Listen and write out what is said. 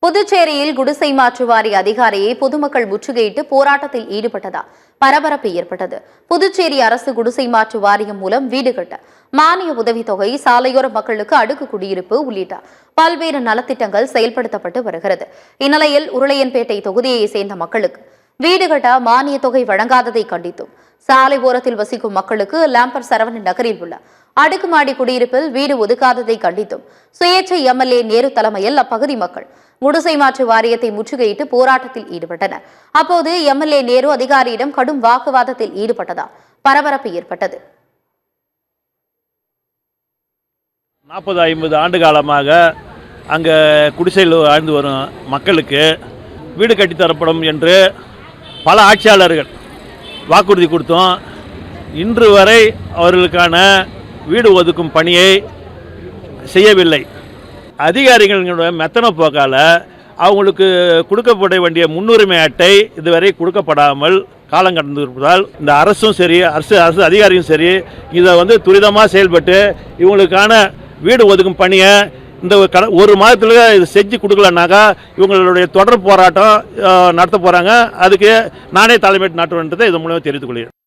புதுச்சேரியில் குடிசை மாற்று வாரிய அதிகாரியை பொதுமக்கள் முற்றுகையிட்டு போராட்டத்தில் ஈடுபட்டதால் பரபரப்பு ஏற்பட்டது. புதுச்சேரி அரசு குடிசை மாற்று வாரியம் மூலம் வீடு கட்ட மானிய உதவித்தொகை, சாலையோர மக்களுக்கு அடுக்கு குடியிருப்பு உள்ளிட்ட பல்வேறு நலத்திட்டங்கள் செயல்படுத்தப்பட்டு வருகிறது. இந்நிலையில் உருளையன்பேட்டை தொகுதியை சேர்ந்த மக்களுக்கு வீடு கட்ட மானிய தொகை வழங்காததை கண்டித்தும், சாலை ஓரத்தில் வசிக்கும் மக்களுக்கு லாம்பர் சரவணன் நகரில் உள்ள அடுக்குமாடி குடியிருப்பில் வீடு ஒதுக்காததை கண்டித்தும் சுயேட்சை எம்எல்ஏ நேரு தலைமையில் அப்பகுதி மக்கள் குடிசை மாற்று வாரியத்தை முற்றுகையிட்டு போராட்டத்தில் ஈடுபட்டனர். அப்போது எம்எல்ஏ நேரு அதிகாரியிடம் கடும் வாக்குவாதத்தில் ஈடுபட்டதால் பரபரப்பு ஏற்பட்டது. 40-50 ஆண்டு காலமாக அங்கே குடிசையில் வாழ்ந்து வரும் மக்களுக்கு வீடு கட்டித்தரப்படும் என்று பல ஆட்சியாளர்கள் வாக்குறுதி கொடுத்தோம். இன்று வரை அவர்களுக்கான வீடு ஒதுக்கும் பணியை செய்யவில்லை. அதிகாரிகளோட மெத்தன போக்கால் அவங்களுக்கு கொடுக்கப்பட வேண்டிய முன்னுரிமை அட்டை இதுவரை கொடுக்கப்படாமல் காலம் கடந்து இருப்பதால் இந்த அரசும் சரி, அரசு அதிகாரியும் சரி, இதை துரிதமாக செயல்பட்டு இவங்களுக்கான வீடு ஒதுக்கும் பணியை இந்த ஒரு மாதத்தில் இது செஞ்சு கொடுக்கலனாக்கா இவங்களுடைய தொடர் போராட்டம் நடத்த போகிறாங்க. அதுக்கு நானே தலைமையேற்று நாட்டுன்றதை இது மூலமாக தெரிவித்துக் கொள்கிறேன்.